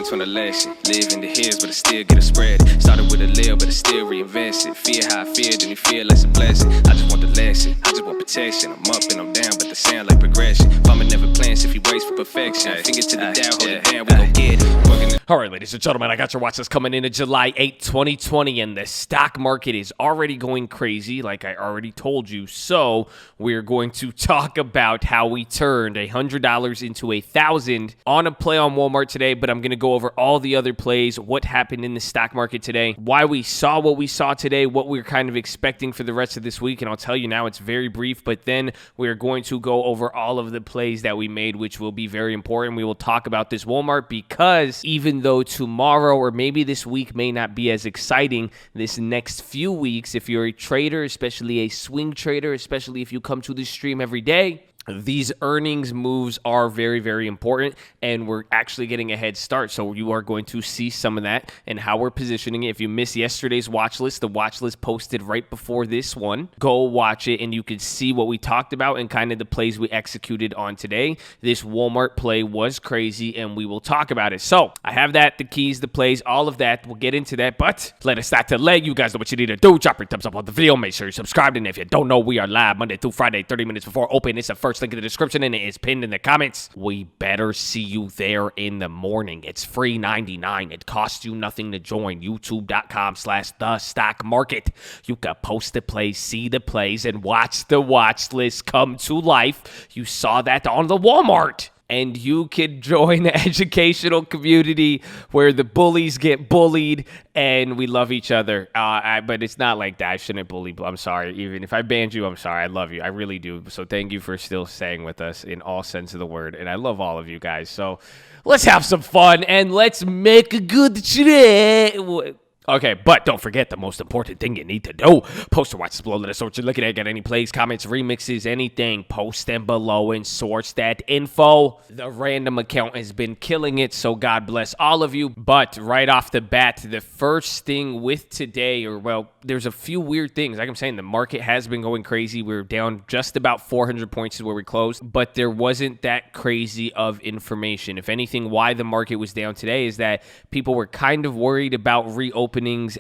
learned from the lesson. Live in the hills, but I still get a spread. Started with a little, but I still reinvest it. Fear how I feel, then you feel like a blessing. I just want the lesson, I just want protection. I'm up and I'm down, but they sound like progression. Farmer never plans if he waits for perfection. Finger to the down, hold it down, we gon' get it. All right, ladies and gentlemen, I got your watch list coming into July 8, 2020, and the stock market is already going crazy, like I already told you. So we're going to talk about how we turned $100 into $1,000 on a play on Walmart today, but I'm going to go over all the other plays, what happened in the stock market today, why we saw what we saw today, what we're kind of expecting for the rest of this week, and I'll tell you now, it's very brief, but then we're going to go over all of the plays that we made, which will be very important. We will talk about this Walmart because even though tomorrow or maybe this week may not be as exciting, this next few weeks, if you're a trader, especially a swing trader, especially if you come to this stream every day, these earnings moves are very, very important, and we're actually getting a head start. So you are going to see some of that and how we're positioning it. If you missed yesterday's watch list, the watch list posted right before this one. Go watch it, and you can see what we talked about and kind of the plays we executed on today. This Walmart play was crazy, and we will talk about it. So I have that, the keys, the plays, all of that. We'll get into that, but let us start to leg. You guys know what you need to do. Drop your thumbs up on the video. Make sure you're subscribed, and if you don't know, we are live Monday through Friday, 30 minutes before open. It's the first link in the description, and it is pinned in the comments. We better see you there in the morning. It's free $99. It costs you nothing to join. YouTube.com/thestockmarket. You can post the plays, see the plays, and watch the watch list come to life. You saw that on the Walmart. And you can join the educational community where the bullies get bullied and we love each other. But it's not like that. I shouldn't bully. I'm sorry. Even if I banned you, I'm sorry. I love you. I really do. So thank you for still staying with us in all sense of the word. And I love all of you guys. So let's have some fun and let's make a good trade. Okay, but don't forget the most important thing you need to do. Post or watch this below. Let us know what you're looking at. Got any plays, comments, remixes, anything. Post them below and source that info. The random account has been killing it, so God bless all of you. But right off the bat, the first thing with today, there's a few weird things. Like I'm saying, the market has been going crazy. We're down just about 400 points is where we closed, but there wasn't that crazy of information. If anything, why the market was down today is that people were kind of worried about reopenings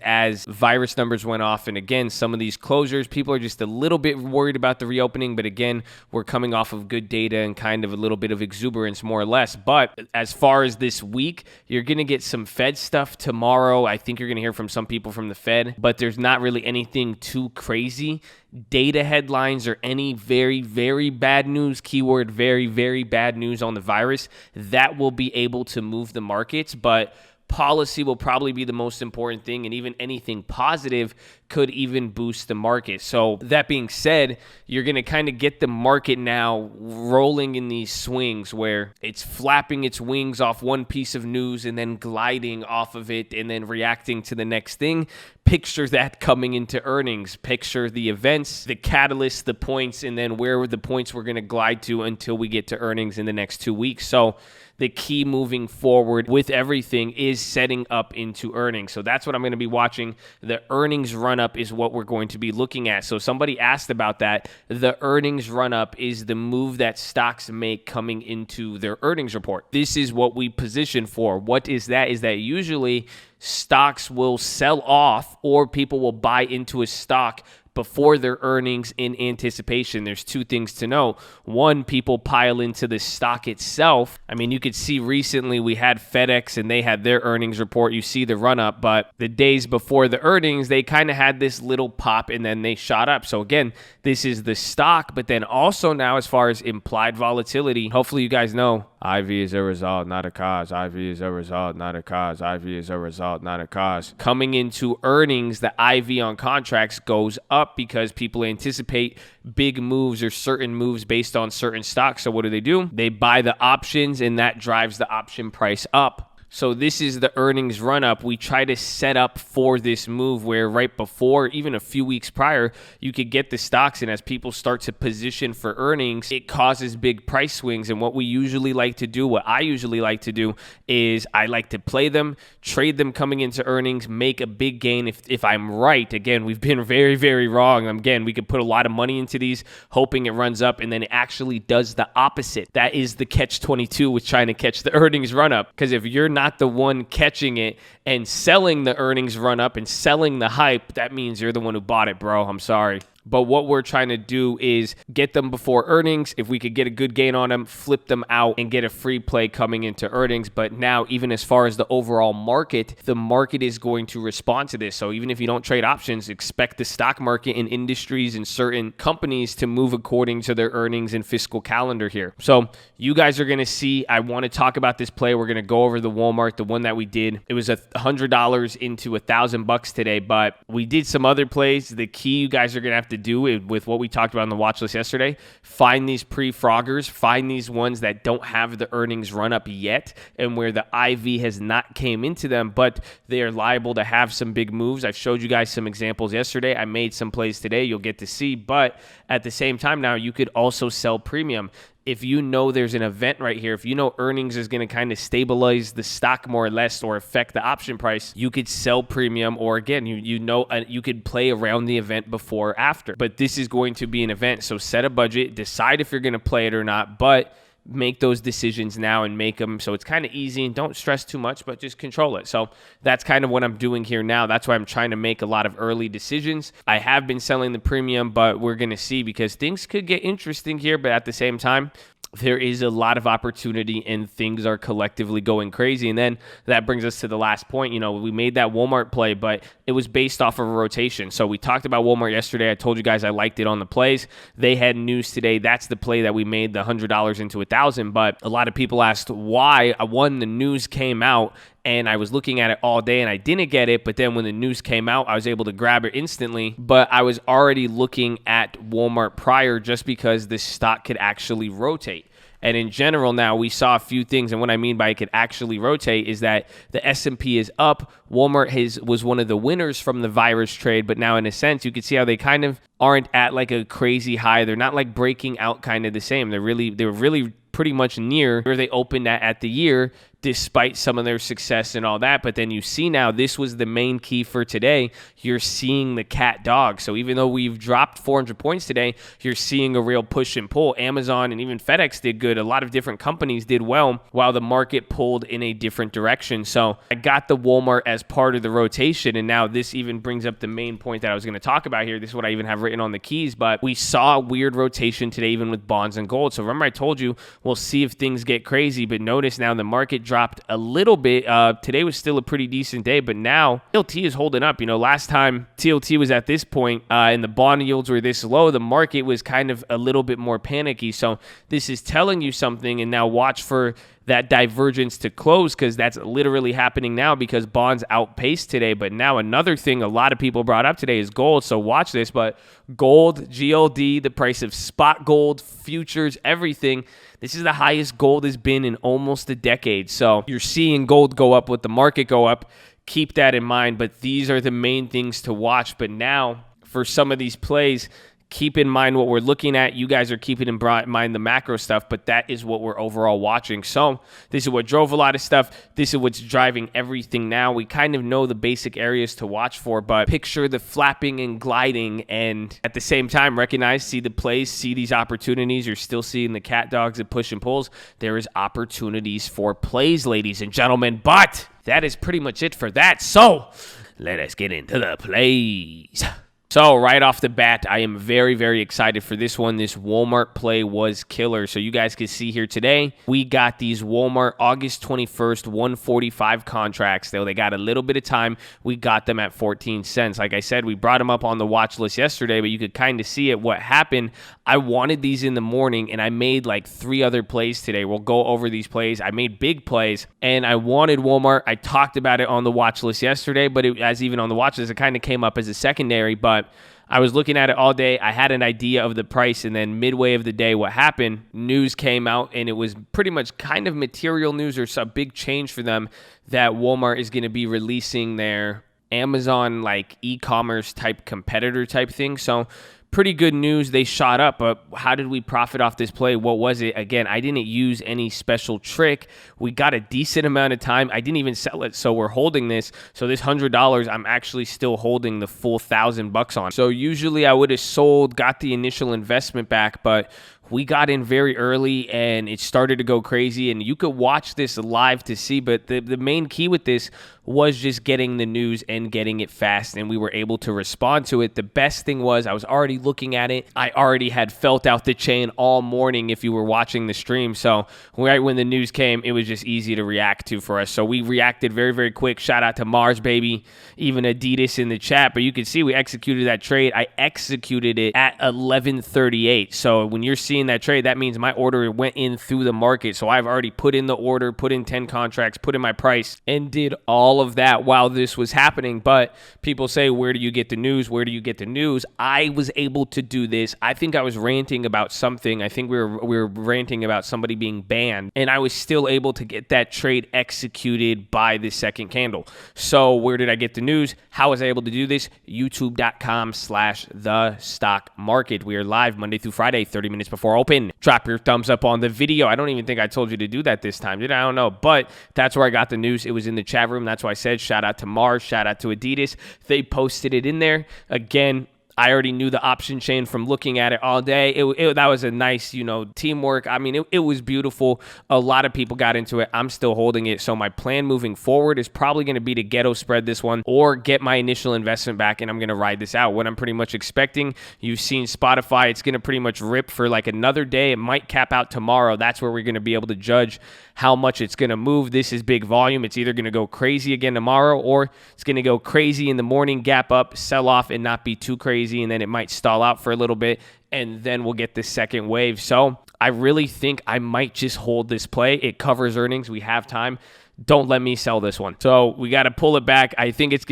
as virus numbers went off. And again, some of these closures, people are just a little bit worried about the reopening. But again, we're coming off of good data and kind of a little bit of exuberance, more or less. But as far as this week, you're going to get some Fed stuff tomorrow. I think you're going to hear from some people from the Fed, but there's not really anything too crazy. Data headlines or any very, very bad news, keyword very, very bad news on the virus, that will be able to move the markets. But policy will probably be the most important thing, and even anything positive could even boost the market. So that being said, you're going to kind of get the market now rolling in these swings where it's flapping its wings off one piece of news and then gliding off of it and then reacting to the next thing. Picture that coming into earnings. Picture the events, the catalysts, the points, and then where the points we're going to glide to until we get to earnings in the next 2 weeks. So the key moving forward with everything is setting up into earnings. So that's what I'm going to be watching. The earnings run-up is what we're going to be looking at. So somebody asked about that. The earnings run-up is the move that stocks make coming into their earnings report. This is what we position for. What is that? Is that usually stocks will sell off or people will buy into a stock before their earnings in anticipation. There's two things to know. One, people pile into the stock itself. I mean, you could see recently we had FedEx and they had their earnings report. You see the run up, but the days before the earnings, they kind of had this little pop and then they shot up. So again, this is the stock, but then also now as far as implied volatility, hopefully you guys know IV is a result, not a cause. IV is a result, not a cause. IV is a result, not a cause. Coming into earnings, the IV on contracts goes up because people anticipate big moves or certain moves based on certain stocks. So what do? They buy the options and that drives the option price up. So this is the earnings run up. We try to set up for this move where right before, even a few weeks prior, you could get the stocks. And as people start to position for earnings, it causes big price swings. And what we usually like to do, what I usually like to do is I like to play them, trade them coming into earnings, make a big gain. If I'm right, again, we've been very, very wrong. Again, we could put a lot of money into these, hoping it runs up, and then it actually does the opposite. That is the catch-22 with trying to catch the earnings run up. Because if you're not not the one catching it and selling the earnings run up and selling the hype, that means you're the one who bought it, bro. I'm sorry. But what we're trying to do is get them before earnings. If we could get a good gain on them, flip them out and get a free play coming into earnings. But now, even as far as the overall market, the market is going to respond to this. So even if you don't trade options, expect the stock market and industries and certain companies to move according to their earnings and fiscal calendar here. So you guys are going to see, I want to talk about this play. We're going to go over the Walmart, the one that we did. It was $100 into $1,000 today, but we did some other plays. The key you guys are going to have to do with what we talked about on the watch list yesterday, find these pre-froggers, find these ones that don't have the earnings run up yet and where the IV has not came into them, but they are liable to have some big moves. I've showed you guys some examples yesterday. I made some plays today you'll get to see, but at the same time now, you could also sell premium. If you know there's an event right here, if you know earnings is going to kind of stabilize the stock more or less or affect the option price, you could sell premium, or again, you could play around the event before or after. But this is going to be an event, so set a budget, decide if you're going to play it or not, but make those decisions now and make them so it's kind of easy, and don't stress too much, but just control it. So that's kind of what I'm doing here now. That's why I'm trying to make a lot of early decisions. I have been selling the premium, but we're going to see, because things could get interesting here, but at the same time, there is a lot of opportunity and things are collectively going crazy. And then that brings us to the last point. We made that Walmart play, but it was based off of a rotation. So we talked about Walmart yesterday. I told you guys I liked it on the plays. They had news today. That's the play that we made the $100 into $1,000. But a lot of people asked why. One, the news came out and I was looking at it all day and I didn't get it. But then when the news came out, I was able to grab it instantly. But I was already looking at Walmart prior, just because this stock could actually rotate. And in general now, we saw a few things. And what I mean by it could actually rotate is that the S&P is up. Walmart was one of the winners from the virus trade. But now in a sense, you can see how they kind of aren't at like a crazy high. They're not like breaking out kind of the same. They were really pretty much near where they opened at the year, despite some of their success and all that. But then you see now, this was the main key for today. You're seeing the cat dog. So even though we've dropped 400 points today, you're seeing a real push and pull. Amazon and even FedEx did good. A lot of different companies did well while the market pulled in a different direction. So I got the Walmart as part of the rotation. And now this even brings up the main point that I was going to talk about here. This is what I even have written on the keys, but we saw a weird rotation today, even with bonds and gold. So remember I told you, we'll see if things get crazy, but notice now the market dropped a little bit. Today was still a pretty decent day, but now TLT is holding up. Last time TLT was at this point and the bond yields were this low, the market was kind of a little bit more panicky. So this is telling you something, and now watch for that divergence to close, because that's literally happening now because bonds outpaced today. But now another thing a lot of people brought up today is gold. So watch this, but gold, GLD, the price of spot gold, futures, everything, this is the highest gold has been in almost a decade. So you're seeing gold go up with the market go up. Keep that in mind, but these are the main things to watch. But now for some of these plays, keep in mind what we're looking at. You guys are keeping in mind the macro stuff, but that is what we're overall watching. So this is what drove a lot of stuff. This is what's driving everything now. We kind of know the basic areas to watch for, but picture the flapping and gliding, and at the same time recognize, see the plays, see these opportunities. You're still seeing the cat dogs that push and pulls. There is opportunities for plays, ladies and gentlemen, but that is pretty much it for that. So let us get into the plays. So right off the bat, I am very, very excited for this one. This Walmart play was killer. So you guys can see here today, we got these Walmart August 21st, 145 contracts. Though they got a little bit of time, we got them at 14 cents. Like I said, we brought them up on the watch list yesterday, but you could kind of see it. What happened, I wanted these in the morning, and I made like 3 other plays today. We'll go over these plays. I made big plays, and I wanted Walmart. I talked about it on the watch list yesterday, but as even on the watch list, it kind of came up as a secondary, but I was looking at it all day. I had an idea of the price, and then midway of the day, what happened, news came out, and it was pretty much kind of material news or some big change for them that Walmart is going to be releasing their Amazon like e-commerce type competitor type thing. So pretty good news. They shot up, but how did we profit off this play? What was it? Again, I didn't use any special trick. We got a decent amount of time. I didn't even sell it, so we're holding this. So this $100, I'm actually still holding the full $1,000 on. So usually I would have sold, got the initial investment back, but we got in very early and it started to go crazy, and you could watch this live to see, but the main key with this was just getting the news and getting it fast, and we were able to respond to it. The best thing was I was already looking at it. I already had felt out the chain all morning if you were watching the stream. So right when the news came, it was just easy to react to for us. So we reacted very, very quick. Shout out to Mars, baby. Even Adidas in the chat. But you can see we executed that trade. I executed it at 11:38. So when you're seeing that trade, that means my order went in through the market. So I've already put in the order, put in 10 contracts, put in my price, and did all of that while this was happening. But people say, where do you get the news? Where do you get the news? I was able to do this. I think I was ranting about something. I think we were ranting about somebody being banned, and I was still able to get that trade executed by the second candle. So where did I get the news? How was I able to do this? YouTube.com/thestockmarket. We are live Monday through Friday, 30 minutes before open. Drop your thumbs up on the video. I don't even think I told you to do that this time, did I? I don't know, but that's where I got the news. It was in the chat room. That's why I said shout out to Mars, shout out to Adidas. They posted it in there. Again, I already knew the option chain from looking at it all day. That was a nice, teamwork. I mean, it was beautiful. A lot of people got into it. I'm still holding it. So my plan moving forward is probably going to be to ghetto spread this one or get my initial investment back, and I'm going to ride this out. What I'm pretty much expecting, you've seen Spotify. It's going to pretty much rip for like another day. It might cap out tomorrow. That's where we're going to be able to judge how much it's going to move. This is big volume. It's either going to go crazy again tomorrow, or it's going to go crazy in the morning, gap up, sell off, and not be too crazy, and then it might stall out for a little bit, and then we'll get the second wave. So I really think I might just hold this play. It covers earnings. We have time. Don't let me sell this one. So we got to pull it back. I think it's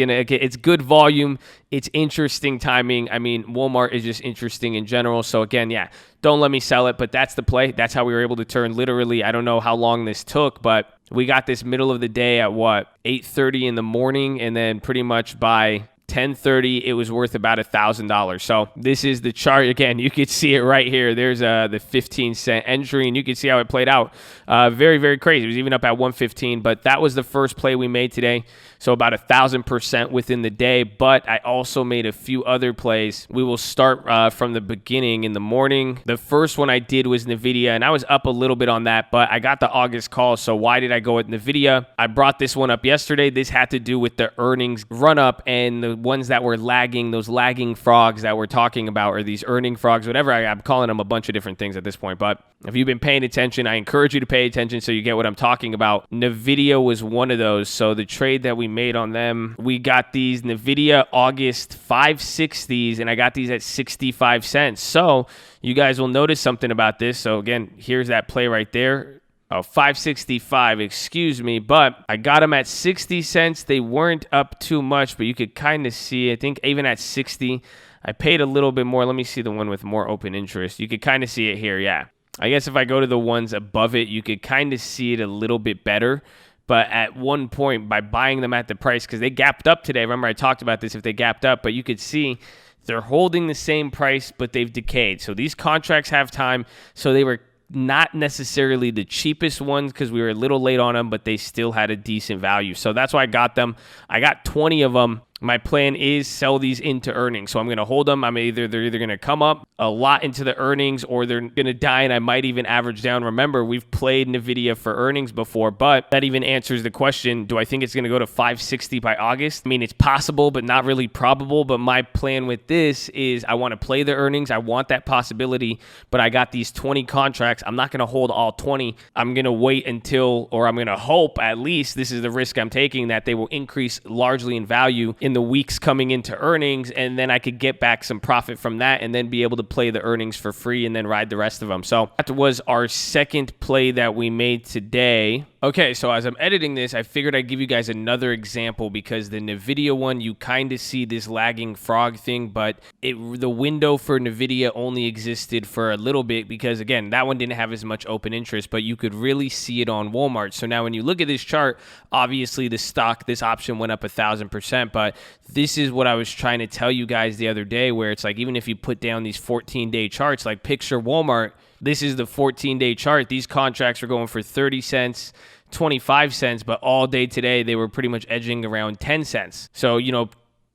good volume. It's interesting timing. I mean, Walmart is just interesting in general. So again, yeah, don't let me sell it, but that's the play. That's how we were able to turn literally. I don't know how long this took, but we got this middle of the day at 8:30 in the morning, and then pretty much by 10:30, it was worth about $1,000. So this is the chart. Again, you could see it right here. There's the 15-cent entry, and you can see how it played out. Very, very crazy. It was even up at 115, but that was the first play we made today. So about 1,000% within the day, but I also made a few other plays. We will start from the beginning in the morning. The first one I did was Nvidia, and I was up a little bit on that, but I got the August call. So why did I go with Nvidia? I brought this one up yesterday. This had to do with the earnings run up and the ones that were lagging, those lagging frogs that we're talking about, or these earning frogs, whatever. I'm calling them a bunch of different things at this point, but if you've been paying attention, I encourage you to pay attention so you get what I'm talking about. Nvidia was one of those. So the trade that we made on them, we got these Nvidia August 560s, and I got these at 65 cents. So you guys will notice something about this. So again, here's that play right there. 565, excuse me, but I got them at 60 cents. They weren't up too much, but you could kind of see, I think even at 60, I paid a little bit more. Let me see the one with more open interest. You could kind of see it here, yeah. I guess if I go to the ones above it, you could kind of see it a little bit better. But at one point, by buying them at the price, because they gapped up today, remember I talked about this if they gapped up, but you could see they're holding the same price, but they've decayed. So these contracts have time, so they were not necessarily the cheapest ones because we were a little late on them, but they still had a decent value. So that's why I got them. I got 20 of them. My plan is sell these into earnings. So I'm going to hold them. They're either going to come up a lot into the earnings, or they're going to die, and I might even average down. Remember, we've played Nvidia for earnings before, but that even answers the question, do I think it's going to go to 560 by August? I mean, it's possible, but not really probable. But my plan with this is I want to play the earnings. I want that possibility, but I got these 20 contracts. I'm not going to hold all 20. I'm going to wait until, or I'm going to hope at least, this is the risk I'm taking, that they will increase largely in value in the weeks coming into earnings, and then I could get back some profit from that and then be able to play the earnings for free and then ride the rest of them. So that was our second play that we made today. Okay, so as I'm editing this, I figured I'd give you guys another example, because the Nvidia one, you kind of see this lagging frog thing, but the window for Nvidia only existed for a little bit because, again, that one didn't have as much open interest, but you could really see it on Walmart. So now when you look at this chart, obviously the stock, this option went up 1,000%, but this is what I was trying to tell you guys the other day, where it's like, even if you put down these 14-day charts, like picture Walmart, this is the 14-day chart. These contracts are going for 30 cents, 25 cents, but all day today, they were pretty much edging around 10 cents. So,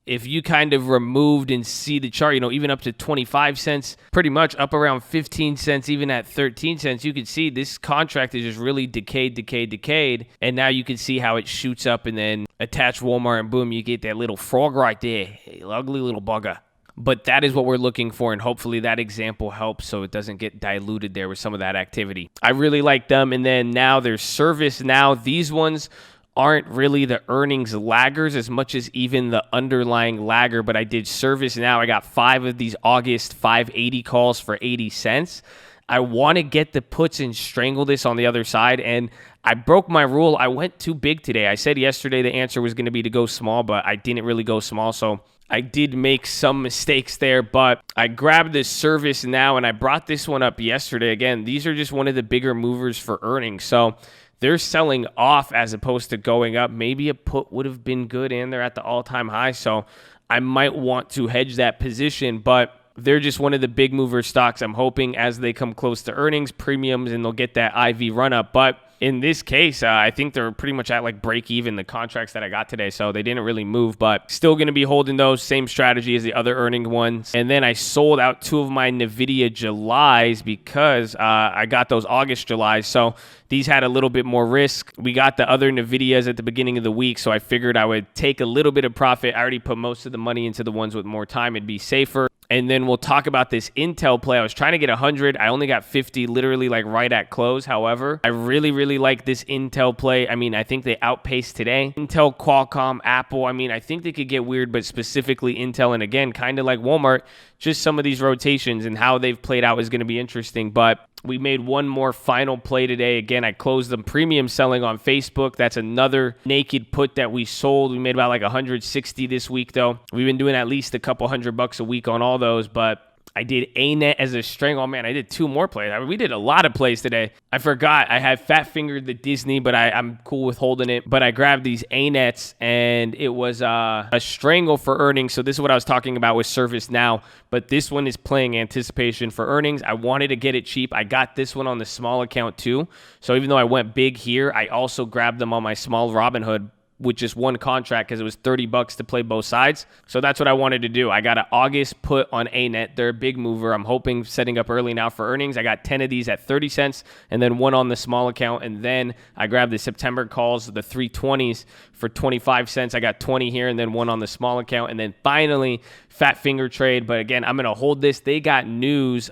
if you kind of removed and see the chart, even up to 25 cents, pretty much up around 15 cents, even at 13 cents, you can see this contract is just really decayed. And now you can see how it shoots up and then attach Walmart and boom, you get that little frog right there. Hey, ugly little bugger. But that is what we're looking for, and hopefully that example helps so it doesn't get diluted there with some of that activity. I really like them. And then now there's ServiceNow. These ones aren't really the earnings laggers as much as even the underlying lagger, but I did ServiceNow. I got 5 of these August 580 calls for 80 cents. I want to get the puts and strangle this on the other side, and I broke my rule. I went too big today. I said yesterday the answer was going to be to go small, but I didn't really go small, so I did make some mistakes there, but I grabbed this ServiceNow, and I brought this one up yesterday. Again, these are just one of the bigger movers for earnings, so they're selling off as opposed to going up. Maybe a put would have been good, and they're at the all-time high, so I might want to hedge that position, but they're just one of the big mover stocks. I'm hoping as they come close to earnings, premiums, and they'll get that IV run-up, but in this case, I think they're pretty much at like break even, the contracts that I got today, so they didn't really move, but still going to be holding those. Same strategy as the other earning ones. And then I sold out 2 of my Nvidia Julys because I got those August Julys, so these had a little bit more risk. We got the other Nvidias at the beginning of the week, so I figured I would take a little bit of profit. I already put most of the money into the ones with more time. It'd be safer. And then we'll talk about this Intel play. I was trying to get 100. I only got 50, literally like right at close. However, I really like this Intel play. I mean, I think they outpaced today. Intel, Qualcomm, Apple. I mean, I think they could get weird, but specifically Intel. And again, kind of like Walmart, just some of these rotations and how they've played out is going to be interesting. But we made one more final play today. Again, I closed them premium selling on Facebook. That's another naked put that we sold. We made about like 160 this week, though. We've been doing at least a couple $100 a week on all those, but I did ANET as a string. Oh, man, I did 2 more plays. I mean, we did a lot of plays today. I forgot. I had fat-fingered the Disney, but I'm cool with holding it. But I grabbed these ANETs, and it was a strangle for earnings. So this is what I was talking about with ServiceNow. But this one is playing anticipation for earnings. I wanted to get it cheap. I got this one on the small account, too. So even though I went big here, I also grabbed them on my small Robinhood with just one contract because it was $30 to play both sides. So that's what I wanted to do. I got an August put on ANET. They're a big mover. I'm hoping setting up early now for earnings. I got 10 of these at 30 cents and then one on the small account. And then I grabbed the September calls, the 320s for 25 cents. I got 20 here and then one on the small account. And then finally, fat finger trade. But again, I'm going to hold this. They got news.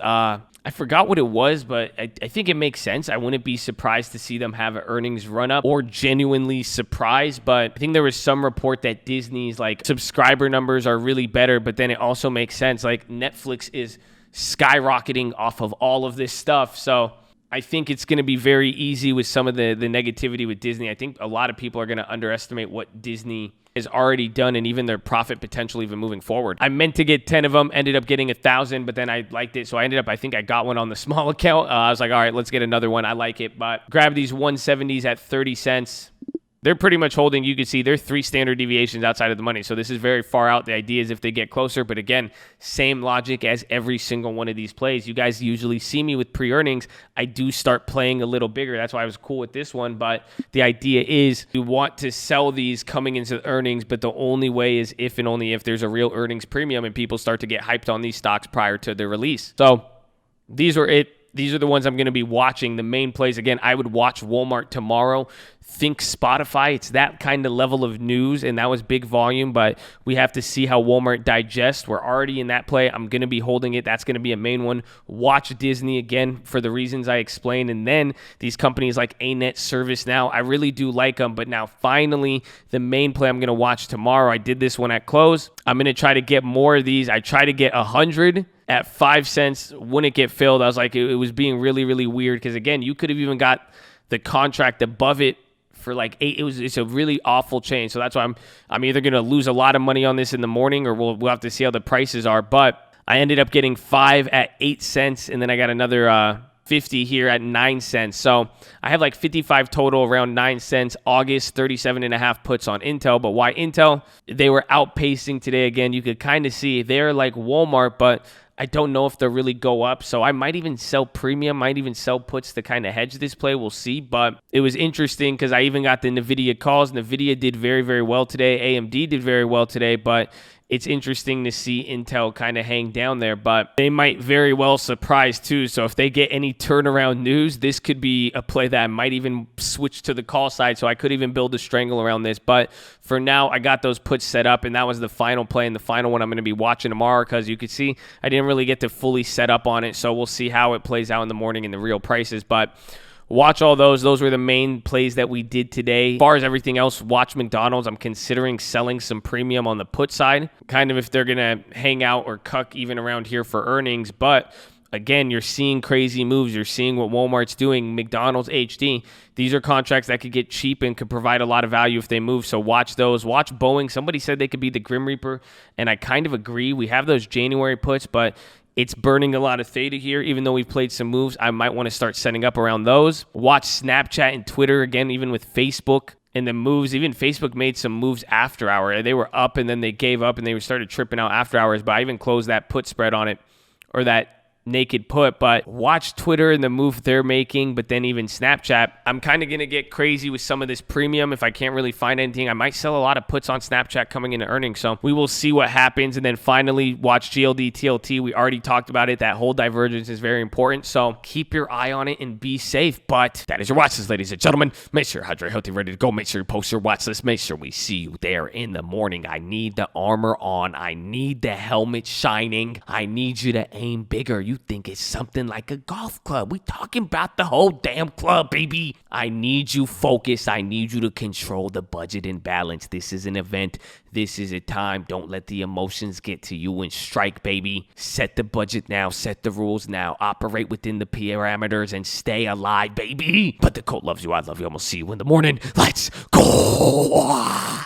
I forgot what it was, but I think it makes sense. I wouldn't be surprised to see them have an earnings run up or genuinely surprised, but I think there was some report that Disney's like subscriber numbers are really better, but then it also makes sense. Like Netflix is skyrocketing off of all of this stuff. So I think it's going to be very easy with some of the negativity with Disney. I think a lot of people are going to underestimate what Disney has already done and even their profit potential even moving forward. I meant to get 10 of them, ended up getting 1,000, but then I liked it. So I think I got one on the small account. I was like, all right, let's get another one. I like it, but grab these 170s at 30 cents. They're pretty much holding. You can see they're 3 standard deviations outside of the money. So this is very far out. The idea is if they get closer. But again, same logic as every single one of these plays. You guys usually see me with pre-earnings. I do start playing a little bigger. That's why I was cool with this one. But the idea is we want to sell these coming into the earnings. But the only way is if and only if there's a real earnings premium and people start to get hyped on these stocks prior to their release. So these are it. These are the ones I'm going to be watching. The main plays, again, I would watch Walmart tomorrow. Think Spotify. It's that kind of level of news, and that was big volume, but we have to see how Walmart digests. We're already in that play. I'm going to be holding it. That's going to be a main one. Watch Disney, again, for the reasons I explained, and then these companies like ANET, ServiceNow, I really do like them, but now finally, the main play I'm going to watch tomorrow. I did this one at close. I'm going to try to get more of these. I try to get 100 at 5 cents. Wouldn't get filled. I was like, it was being really, really weird because, again, you could have even got the contract above it for like 8. It's a really awful change. So that's why I'm either going to lose a lot of money on this in the morning or we'll have to see how the prices are. But I ended up getting 5 at 8 cents, and then I got another 50 here at 9 cents. So I have like 55 total around 9 cents. August, 37.5 puts on Intel. But why Intel? They were outpacing today. Again, you could kind of see they're like Walmart, but I don't know if they'll really go up. So I might even sell premium, might even sell puts to kind of hedge this play. We'll see. But it was interesting because I even got the Nvidia calls. Nvidia did very, very well today. AMD did very well today. But it's interesting to see Intel kind of hang down there, but they might very well surprise too. So if they get any turnaround news, this could be a play that might even switch to the call side. So I could even build a strangle around this. But for now, I got those puts set up, and that was the final play and the final one I'm going to be watching tomorrow, because you could see I didn't really get to fully set up on it. So we'll see how it plays out in the morning in the real prices. But watch all those. Those were the main plays that we did today. As far as everything else, watch McDonald's. I'm considering selling some premium on the put side, kind of if they're going to hang out or cuck even around here for earnings. But again, you're seeing crazy moves. You're seeing what Walmart's doing. McDonald's, HD. These are contracts that could get cheap and could provide a lot of value if they move. So watch those. Watch Boeing. Somebody said they could be the Grim Reaper, and I kind of agree. We have those January puts, but it's burning a lot of theta here. Even though we've played some moves, I might want to start setting up around those. Watch Snapchat and Twitter, again, even with Facebook and the moves. Even Facebook made some moves after hour. They were up and then they gave up and they started tripping out after hours. But I even closed that put spread on it, or that naked put. But watch Twitter and the move they're making, but then even Snapchat. I'm kind of going to get crazy with some of this premium. If I can't really find anything, I might sell a lot of puts on Snapchat coming into earnings. So we will see what happens. And then finally, watch GLD, TLT. We already talked about it. That whole divergence is very important. So keep your eye on it and be safe. But that is your watch list, ladies and gentlemen. Make sure you're hydrated, healthy, ready to go. Make sure you post your watch list. Make sure we see you there in the morning. I need the armor on. I need the helmet shining. I need you to aim bigger. You think it's something like a golf club. We talking about the whole damn club, baby. I need you focused. I need you to control the budget and balance. This is an event. This is a time. Don't let the emotions get to you and strike, baby. Set the budget now. Set the rules now. Operate within the parameters and stay alive, baby. But the cult loves you. I love you. I'm gonna see you in the morning. Let's go.